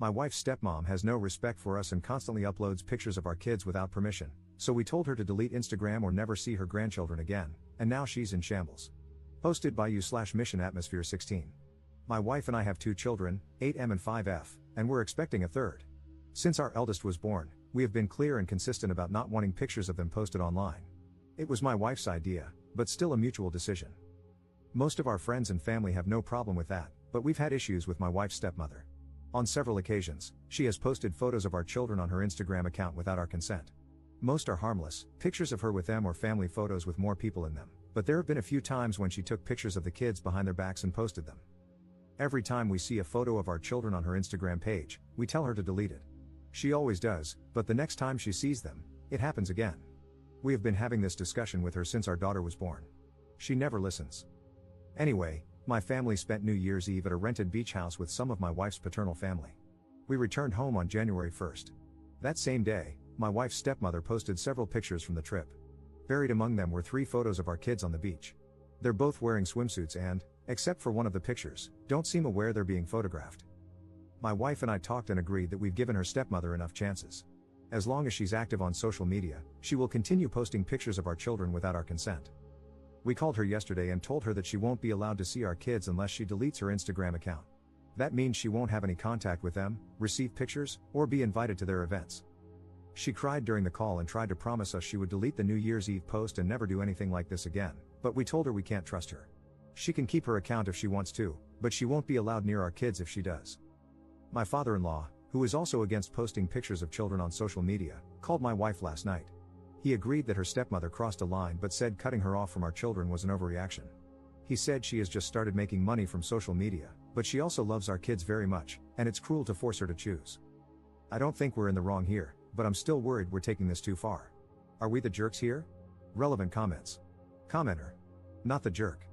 My wife's stepmom has no respect for us and constantly uploads pictures of our kids without permission, so we told her to delete Instagram or never see her grandchildren again, and now she's in shambles. Posted by you/Mission Atmosphere 16. My wife and I have 2 children, 8M and 5F, and we're expecting a third. Since our eldest was born, we have been clear and consistent about not wanting pictures of them posted online. It was my wife's idea, but still a mutual decision. Most of our friends and family have no problem with that, but we've had issues with my wife's stepmother. On several occasions, she has posted photos of our children on her Instagram account without our consent. Most are harmless, pictures of her with them or family photos with more people in them, but there have been a few times when she took pictures of the kids behind their backs and posted them. Every time we see a photo of our children on her Instagram page, we tell her to delete it. She always does, but the next time she sees them, it happens again. We have been having this discussion with her since our daughter was born. She never listens. Anyway, my family spent New Year's Eve at a rented beach house with some of my wife's paternal family. We returned home on January 1st. That same day, my wife's stepmother posted several pictures from the trip. Buried among them were 3 photos of our kids on the beach. They're both wearing swimsuits and, except for one of the pictures, don't seem aware they're being photographed. My wife and I talked and agreed that we've given her stepmother enough chances. As long as she's active on social media, she will continue posting pictures of our children without our consent. We called her yesterday and told her that she won't be allowed to see our kids unless she deletes her Instagram account. That means she won't have any contact with them, receive pictures, or be invited to their events. She cried during the call and tried to promise us she would delete the New Year's Eve post and never do anything like this again, but we told her we can't trust her. She can keep her account if she wants to, but she won't be allowed near our kids if she does. My father-in-law, who is also against posting pictures of children on social media, called my wife last night. He agreed that her stepmother crossed a line but said cutting her off from our children was an overreaction. He said she has just started making money from social media, but she also loves our kids very much, and it's cruel to force her to choose. I don't think we're in the wrong here, but I'm still worried we're taking this too far. Are we the jerks here? Relevant comments. Commenter. Not the jerk.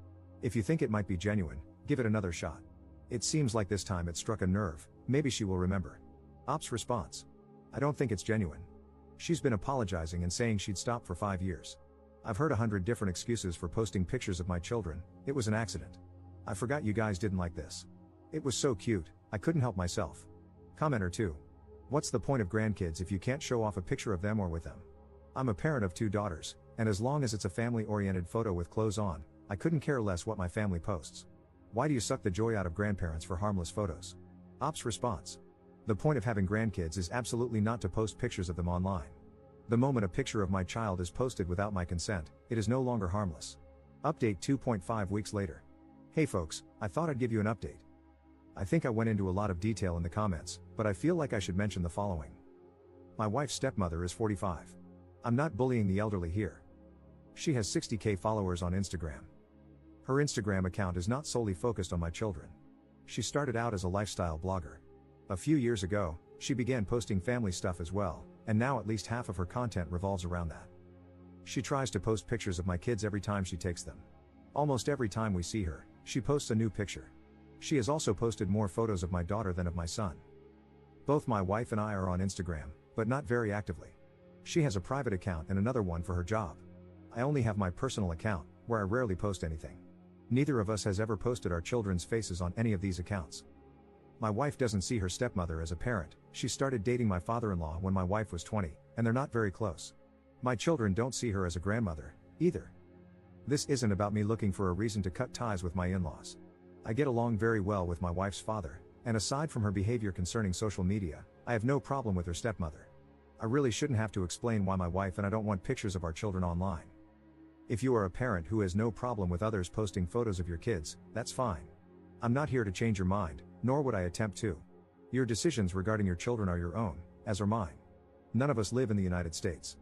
If you think it might be genuine, give it another shot. It seems like this time it struck a nerve, maybe she will remember. Ops response. I don't think it's genuine. She's been apologizing and saying she'd stop for 5 years. I've heard 100 different excuses for posting pictures of my children. It was an accident. I forgot you guys didn't like this. It was so cute, I couldn't help myself. Commenter 2. What's the point of grandkids if you can't show off a picture of them or with them? I'm a parent of 2 daughters, and as long as it's a family-oriented photo with clothes on, I couldn't care less what my family posts. Why do you suck the joy out of grandparents for harmless photos? Ops response. The point of having grandkids is absolutely not to post pictures of them online. The moment a picture of my child is posted without my consent, it is no longer harmless. Update 2.5 weeks later. Hey folks, I thought I'd give you an update. I think I went into a lot of detail in the comments, but I feel like I should mention the following. My wife's stepmother is 45. I'm not bullying the elderly here. She has 60k followers on Instagram. Her Instagram account is not solely focused on my children. She started out as a lifestyle blogger. A few years ago, she began posting family stuff as well, and now at least half of her content revolves around that. She tries to post pictures of my kids every time she takes them. Almost every time we see her, she posts a new picture. She has also posted more photos of my daughter than of my son. Both my wife and I are on Instagram, but not very actively. She has a private account and another one for her job. I only have my personal account, where I rarely post anything. Neither of us has ever posted our children's faces on any of these accounts. My wife doesn't see her stepmother as a parent. She started dating my father-in-law when my wife was 20, and they're not very close. My children don't see her as a grandmother, either. This isn't about me looking for a reason to cut ties with my in-laws. I get along very well with my wife's father, and aside from her behavior concerning social media, I have no problem with her stepmother. I really shouldn't have to explain why my wife and I don't want pictures of our children online. If you are a parent who has no problem with others posting photos of your kids, that's fine. I'm not here to change your mind, nor would I attempt to. Your decisions regarding your children are your own, as are mine. None of us live in the United States.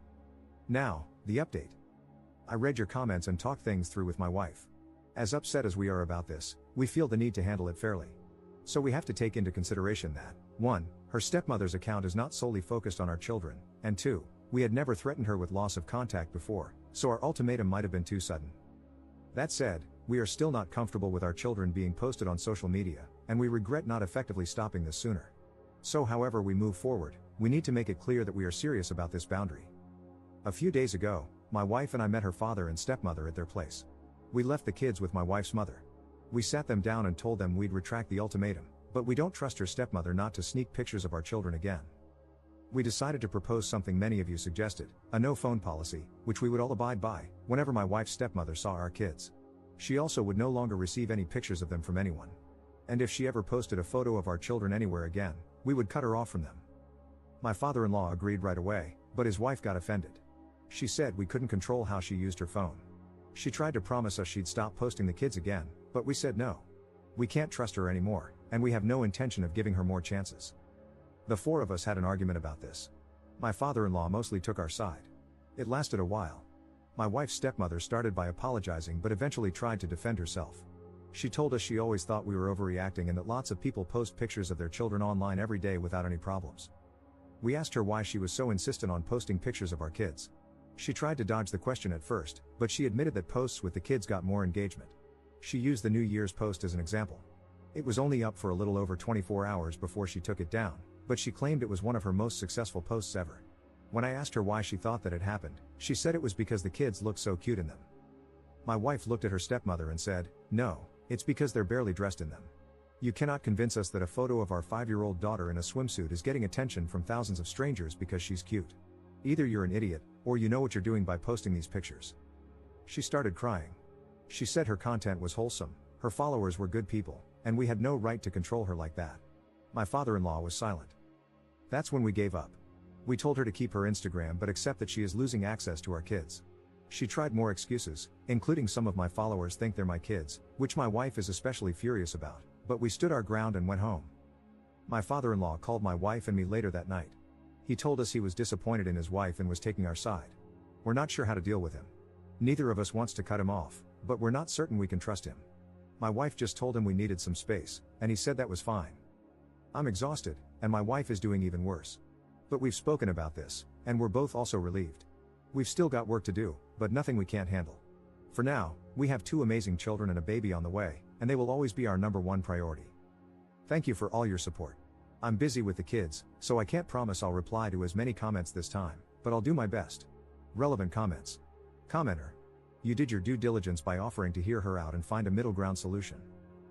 Now, the update. I read your comments and talked things through with my wife. As upset as we are about this, we feel the need to handle it fairly. So we have to take into consideration that, 1, her stepmother's account is not solely focused on our children, and 2, we had never threatened her with loss of contact before, so our ultimatum might have been too sudden. That said, we are still not comfortable with our children being posted on social media, and we regret not effectively stopping this sooner. So however we move forward, we need to make it clear that we are serious about this boundary. A few days ago, my wife and I met her father and stepmother at their place. We left the kids with my wife's mother. We sat them down and told them we'd retract the ultimatum, But we don't trust her stepmother not to sneak pictures of our children again. We decided to propose something many of you suggested, a no phone policy, which we would all abide by, whenever my wife's stepmother saw our kids. She also would no longer receive any pictures of them from anyone. And if she ever posted a photo of our children anywhere again, we would cut her off from them. My father-in-law agreed right away, but his wife got offended. She said we couldn't control how she used her phone. She tried to promise us she'd stop posting the kids again, but we said no. We can't trust her anymore, and we have no intention of giving her more chances. The four of us had an argument about this. My father-in-law mostly took our side. It lasted a while. My wife's stepmother started by apologizing but eventually tried to defend herself. She told us she always thought we were overreacting and that lots of people post pictures of their children online every day without any problems. We asked her why she was so insistent on posting pictures of our kids. She tried to dodge the question at first, but she admitted that posts with the kids got more engagement. She used the New Year's post as an example. It was only up for a little over 24 hours before she took it down, but she claimed it was one of her most successful posts ever. When I asked her why she thought that had happened, she said it was because the kids looked so cute in them. My wife looked at her stepmother and said, "No, it's because they're barely dressed in them. You cannot convince us that a photo of our 5-year-old daughter in a swimsuit is getting attention from thousands of strangers because she's cute. Either you're an idiot, or you know what you're doing by posting these pictures." She started crying. She said her content was wholesome, her followers were good people, and we had no right to control her like that. My father-in-law was silent. That's when we gave up. We told her to keep her Instagram but accept that she is losing access to our kids. She tried more excuses, including some of my followers think they're my kids, which my wife is especially furious about, but we stood our ground and went home. My father-in-law called my wife and me later that night. He told us he was disappointed in his wife and was taking our side. We're not sure how to deal with him. Neither of us wants to cut him off, but we're not certain we can trust him. My wife just told him we needed some space, and he said that was fine. I'm exhausted, and my wife is doing even worse. But we've spoken about this, and we're both also relieved. We've still got work to do, but nothing we can't handle. For now, we have 2 amazing children and a baby on the way, and they will always be our #1 priority. Thank you for all your support. I'm busy with the kids, so I can't promise I'll reply to as many comments this time, but I'll do my best. Relevant comments. Commenter. You did your due diligence by offering to hear her out and find a middle ground solution.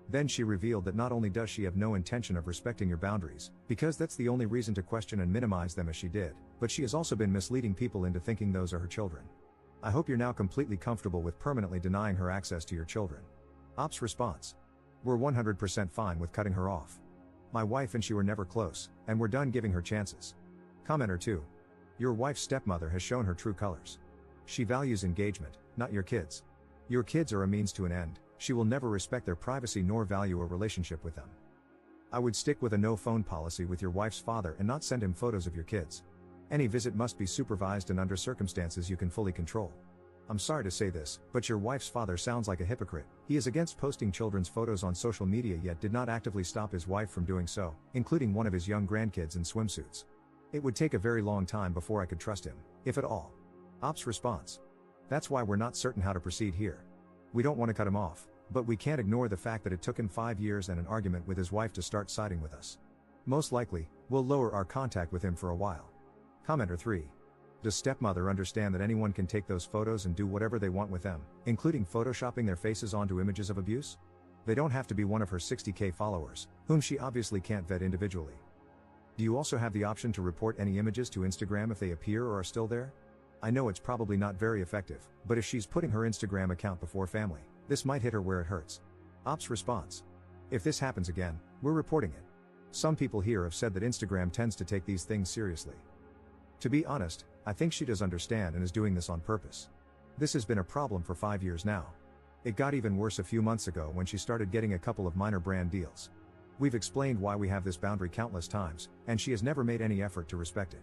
Then she revealed that not only does she have no intention of respecting your boundaries, because that's the only reason to question and minimize them as she did, but she has also been misleading people into thinking those are her children. I hope you're now completely comfortable with permanently denying her access to your children. Ops response. We're 100% fine with cutting her off. My wife and she were never close, and we're done giving her chances. Commenter 2. Your wife's stepmother has shown her true colors. She values engagement, not your kids. Your kids are a means to an end. She will never respect their privacy nor value a relationship with them. I would stick with a no phone policy with your wife's father and not send him photos of your kids. Any visit must be supervised and under circumstances you can fully control. I'm sorry to say this, but your wife's father sounds like a hypocrite. He is against posting children's photos on social media yet did not actively stop his wife from doing so, including one of his young grandkids in swimsuits. It would take a very long time before I could trust him, if at all. Ops response. That's why we're not certain how to proceed here. We don't want to cut him off, but we can't ignore the fact that it took him 5 years and an argument with his wife to start siding with us. Most likely, we'll lower our contact with him for a while. Commenter 3. Does stepmother understand that anyone can take those photos and do whatever they want with them, including photoshopping their faces onto images of abuse? They don't have to be one of her 60K followers, whom she obviously can't vet individually. Do you also have the option to report any images to Instagram if they appear or are still there? I know it's probably not very effective, but if she's putting her Instagram account before family, this might hit her where it hurts. Ops response. If this happens again, we're reporting it. Some people here have said that Instagram tends to take these things seriously. To be honest, I think she does understand and is doing this on purpose. This has been a problem for 5 years now. It got even worse a few months ago when she started getting a couple of minor brand deals. We've explained why we have this boundary countless times, and she has never made any effort to respect it.